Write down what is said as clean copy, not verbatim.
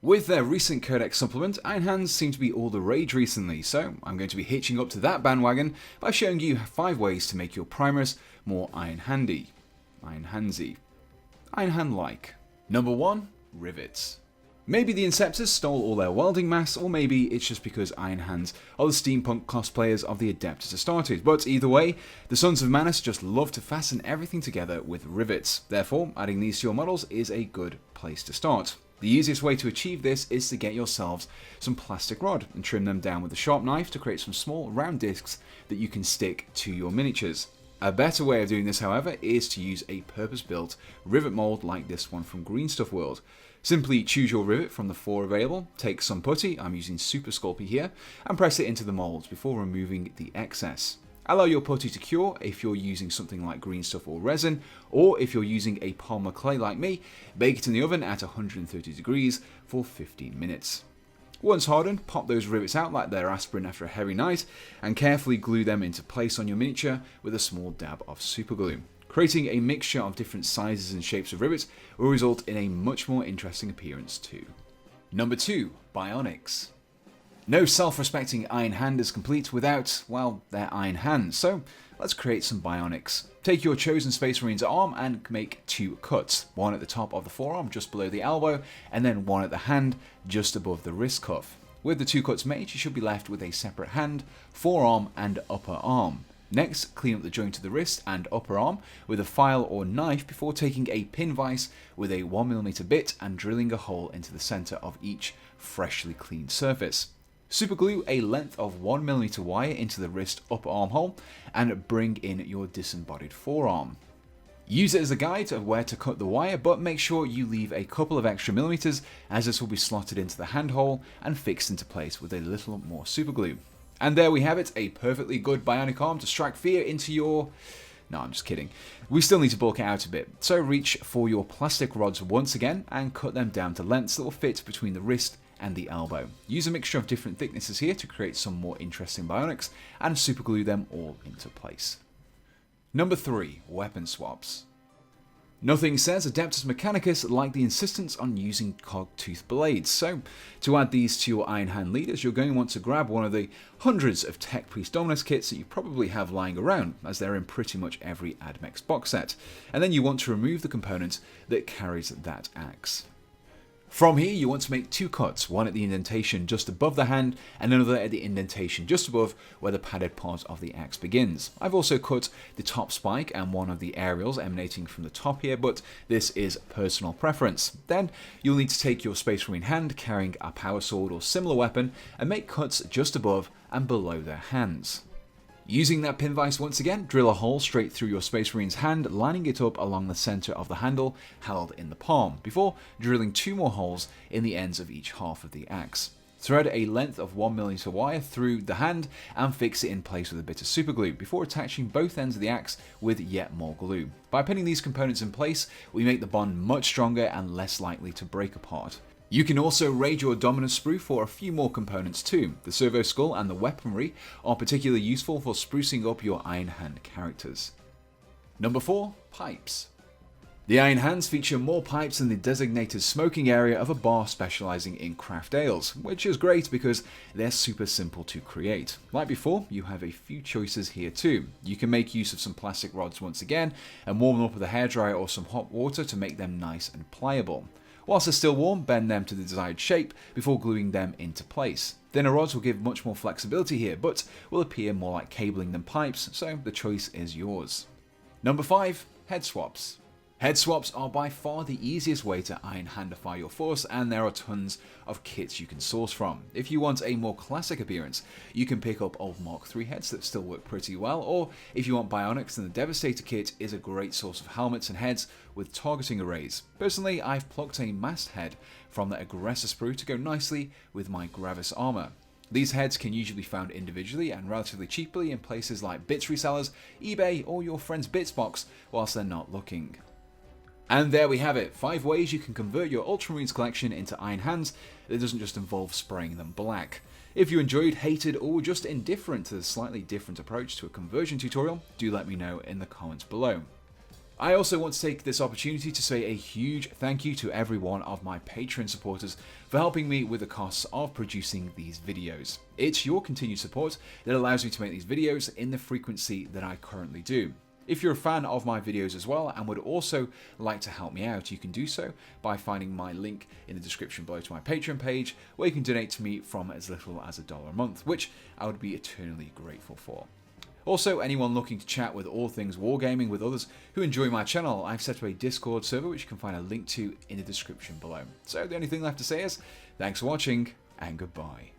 With their recent codex supplement, Iron Hands seem to be all the rage recently, so I'm going to be hitching up to that bandwagon by showing you 5 ways to make your primers more Iron Handy. Iron Handsy. Iron Hand-like. Number 1. Rivets. Maybe the Inceptors stole all their welding mass, or maybe it's just because Iron Hands are the steampunk cosplayers of the Adeptus Astartes, but either way, the Sons of Manus just love to fasten everything together with rivets. Therefore, adding these to your models is a good place to start. The easiest way to achieve this is to get yourselves some plastic rod and trim them down with a sharp knife to create some small round discs that you can stick to your miniatures. A better way of doing this, however, is to use a purpose-built rivet mold like this one from Green Stuff World. Simply choose your rivet from the 4 available, take some putty, I'm using Super Sculpey here, and press it into the molds before removing the excess. Allow your putty to cure if you're using something like green stuff or resin, or if you're using a polymer clay like me, bake it in the oven at 130 degrees for 15 minutes. Once hardened, pop those rivets out like they're aspirin after a heavy night, and carefully glue them into place on your miniature with a small dab of super glue. Creating a mixture of different sizes and shapes of rivets will result in a much more interesting appearance too. Number 2. Bionics. No self-respecting Iron Hand is complete without, well, their Iron Hands, so let's create some bionics. Take your chosen Space Marine's arm and make 2 cuts, one at the top of the forearm just below the elbow, and then one at the hand just above the wrist cuff. With the 2 cuts made, you should be left with a separate hand, forearm and upper arm. Next, clean up the joint of the wrist and upper arm with a file or knife before taking a pin vise with a 1mm bit and drilling a hole into the center of each freshly cleaned surface. Superglue a length of 1mm wire into the wrist upper arm hole and bring in your disembodied forearm. Use it as a guide of where to cut the wire, but make sure you leave a couple of extra millimeters as this will be slotted into the hand hole and fixed into place with a little more superglue. And there we have it, a perfectly good bionic arm to strike fear into your... No, I'm just kidding. We still need to bulk it out a bit, so reach for your plastic rods once again and cut them down to lengths that will fit between the wrist and the elbow. Use a mixture of different thicknesses here to create some more interesting bionics and superglue them all into place. Number 3. Weapon swaps. Nothing says Adeptus Mechanicus like the insistence on using cog-tooth blades, so to add these to your Iron Hand leaders you're going to want to grab one of the hundreds of Tech Priest Dominus kits that you probably have lying around, as they're in pretty much every AdMex box set, and then you want to remove the component that carries that axe. From here you want to make 2 cuts, one at the indentation just above the hand and another at the indentation just above where the padded part of the axe begins. I've also cut the top spike and one of the aerials emanating from the top here, but this is personal preference. Then you'll need to take your Space Marine hand carrying a power sword or similar weapon and make cuts just above and below their hands. Using that pin vise once again, drill a hole straight through your Space Marine's hand, lining it up along the center of the handle held in the palm, before drilling 2 more holes in the ends of each half of the axe. Thread a length of 1mm wire through the hand and fix it in place with a bit of superglue before attaching both ends of the axe with yet more glue. By pinning these components in place, we make the bond much stronger and less likely to break apart. You can also raid your Dominus sprue for a few more components too. The servo skull and the weaponry are particularly useful for sprucing up your Iron Hand characters. Number 4. Pipes. The Iron Hands feature more pipes in the designated smoking area of a bar specializing in craft ales, which is great because they're super simple to create. Like before, you have a few choices here too. You can make use of some plastic rods once again and warm them up with a hairdryer or some hot water to make them nice and pliable. Whilst they're still warm, bend them to the desired shape before gluing them into place. Thinner rods will give much more flexibility here, but will appear more like cabling than pipes, so the choice is yours. Number 5. Head swaps. Head swaps are by far the easiest way to Iron Handify your force, and there are tons of kits you can source from. If you want a more classic appearance, you can pick up old Mark III heads that still work pretty well, or if you want bionics, then the Devastator kit is a great source of helmets and heads with targeting arrays. Personally, I've plucked a mast head from the Aggressor sprue to go nicely with my Gravis armor. These heads can usually be found individually and relatively cheaply in places like bits resellers, eBay, or your friend's bits box whilst they're not looking. And there we have it, 5 ways you can convert your Ultramarines collection into Iron Hands that doesn't just involve spraying them black. If you enjoyed, hated, or were just indifferent to the slightly different approach to a conversion tutorial, do let me know in the comments below. I also want to take this opportunity to say a huge thank you to every one of my Patreon supporters for helping me with the costs of producing these videos. It's your continued support that allows me to make these videos in the frequency that I currently do. If you're a fan of my videos as well and would also like to help me out, you can do so by finding my link in the description below to my Patreon page, where you can donate to me from as little as $1 a month, which I would be eternally grateful for. Also, anyone looking to chat with all things wargaming with others who enjoy my channel, I've set up a Discord server which you can find a link to in the description below. So the only thing left to say is, thanks for watching and goodbye.